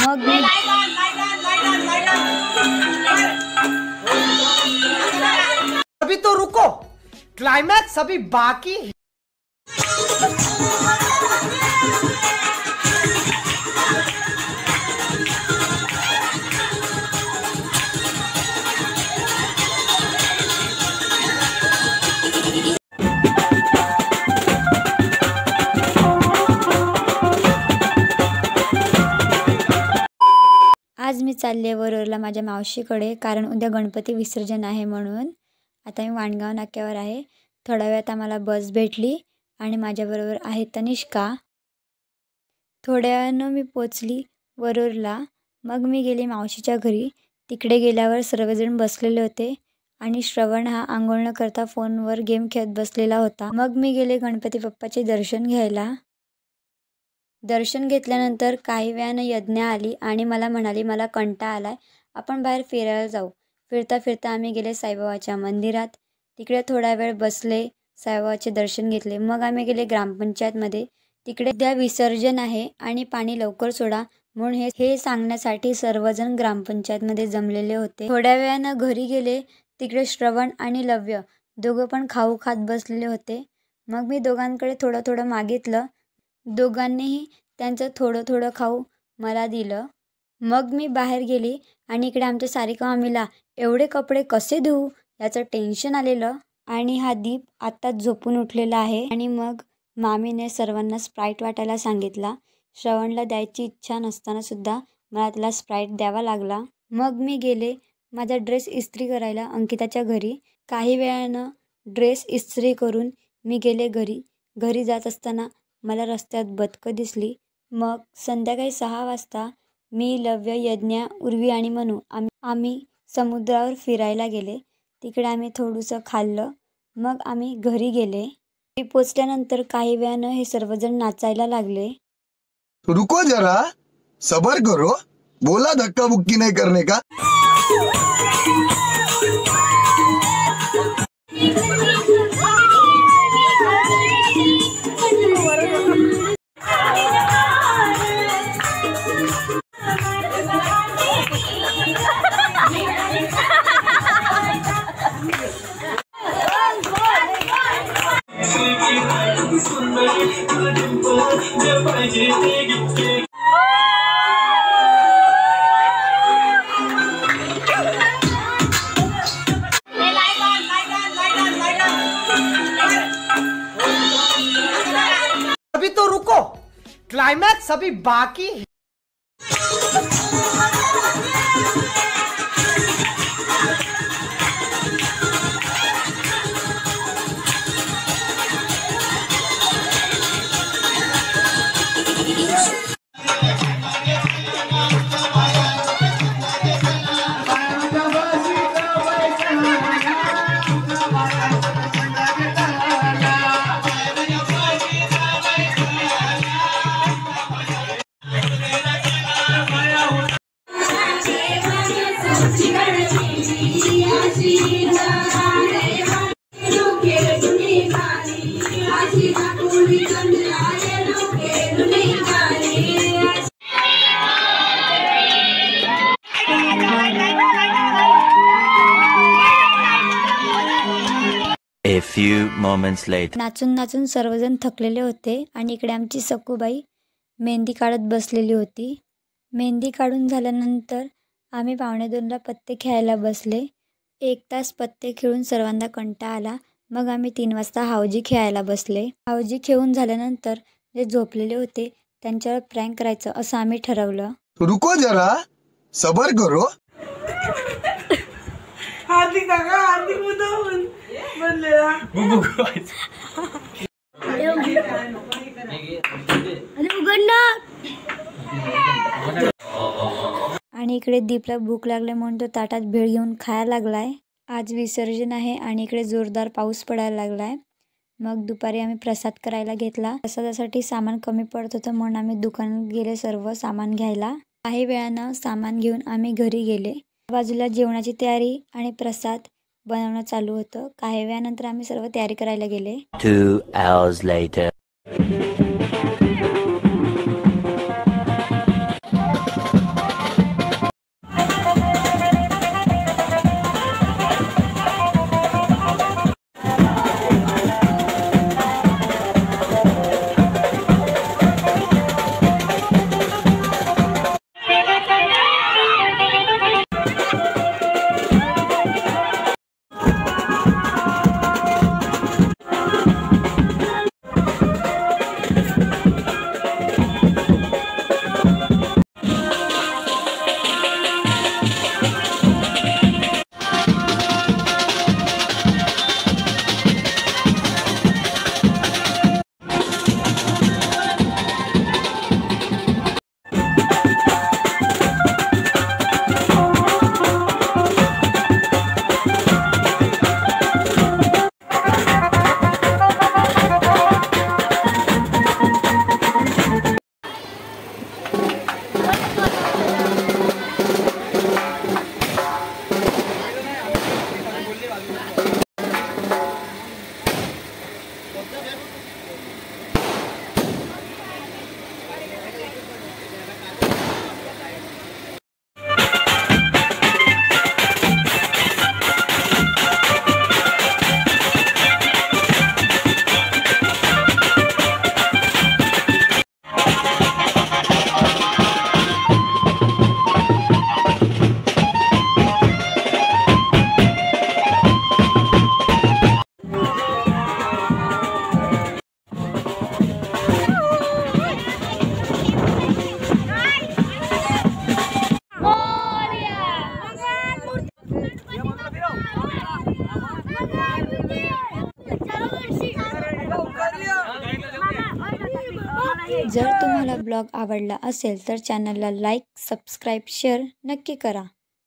मग मी अभी तो रुको, क्लाइमैक्स अभी बाकी है। आज मी चालले वरोरला माझ्या मावशीकडे, कारण उद्या गणपती विसर्जन आहे म्हणून. आता मी वाणगाव नाक्यावर आहे. थोड्या वेळात आम्हाला बस भेटली आणि माझ्याबरोबर आहे तनिष्का. थोड्या वेळानं मी पोचली वरोरला. मग मी गेले मावशीच्या घरी. तिकडे गेल्यावर सर्वजण बसलेले होते आणि श्रवण हा आंघोळ न करता फोनवर गेम खेळत बसलेला होता. मग मी गेले गणपती बाप्पाचे दर्शन घ्यायला. दर्शन घेतल्यानंतर काही वेळानं यज्ञा आली आणि मला म्हणाली, मला कंटाळा आलाय, आपण बाहेर फिरायला जाऊ. फिरता फिरता आम्ही गेले साईबाबाच्या मंदिरात. तिकडे थोडा वेळ बसले, साईबाबाचे दर्शन घेतले. मग आम्ही गेले ग्रामपंचायतमध्ये. तिकडे उद्या विसर्जन आहे आणि पाणी लवकर सोडा म्हणून हे सांगण्यासाठी सर्वजण ग्रामपंचायतमध्ये जमलेले होते. थोड्या वेळानं घरी गेले. तिकडे श्रवण आणि लव्य दोघं पण खाऊ खात बसलेले होते. मग मी दोघांकडे थोडं थोडं मागितलं. दोघांनीही त्यांचं थोडं थोडं खाऊ मला दिलं. मग मी बाहेर गेली आणि इकडे आमच्या सारिका मामीला एवढे कपडे कसे धुवू याचं टेन्शन आलेलं. आणि हा दीप आत्ताच झोपून उठलेला आहे. आणि मग मामीने सर्वांना स्प्राईट वाटायला सांगितला. श्रवणला द्यायची इच्छा नसताना सुद्धा मला त्याला स्प्राईट द्यावा लागला. मग मी गेले माझा ड्रेस इस्त्री करायला अंकिताच्या घरी. काही वेळानं ड्रेस इस्त्री करून मी गेले घरी. घरी जात असताना मला रस्त्यात बदकं दिसली. मग संध्याकाळी 6 वाजता मी, लव्य, यज्ञा, उर्वी आणि मनू आम्ही समुद्रावर फिरायला गेले. तिकडे आम्ही थोडंसं खाल्लं. मग आम्ही घरी गेले. घरी पोचल्यानंतर काही वेळानं हे सर्वजण नाचायला लागले. रुको जरा, सबर करो, बोला धक्का बुक्की नहीं करने का. अभी तो रुको, क्लाइमैक्स अभी बाकी है। A few moments later. नाचून नाचून सर्वजण थकलेले होते आणि इकडे आमची सखूबाई मेहंदी काढत बसलेली होती. मेहंदी काढून झाल्यानंतर आम्ही 1:45ला पत्ते खेळायला बसले. 1 तास पत्ते खेळून सर्वांना कंटाळा आला. मग आम्ही 3 वाजता हावजी खेळायला बसले. हावजी खेळून झाल्यानंतर जे झोपलेले होते त्यांच्यावर प्रँक करायचं असं आम्ही ठरवलं. रुको जरा, सबर करो. हार्दिक काका, हार्दिक मुद्दाहून बनलेला. आणि इकडे दीपला भूक लागली म्हणून तो ताटात भेळ घेऊन खायला लागलाय. आज विसर्जन आहे आणि इकडे जोरदार पाऊस पडायला लागलाय. मग दुपारी आम्ही प्रसाद करायला घेतला. प्रसादासाठी सामान कमी पडत होतं म्हणून आम्ही दुकानात गेले सर्व सामान घ्यायला. काही वेळानं सामान घेऊन आम्ही घरी गेले. बाजूला जेवणाची तयारी आणि प्रसाद बनवणं चालू होतं. काही वेळानंतर आम्ही सर्व तयारी करायला गेले. 2 hours later. व्लॉग आवडला असेल तर चॅनलला लाईक, सबस्क्राईब, शेअर नक्की करा.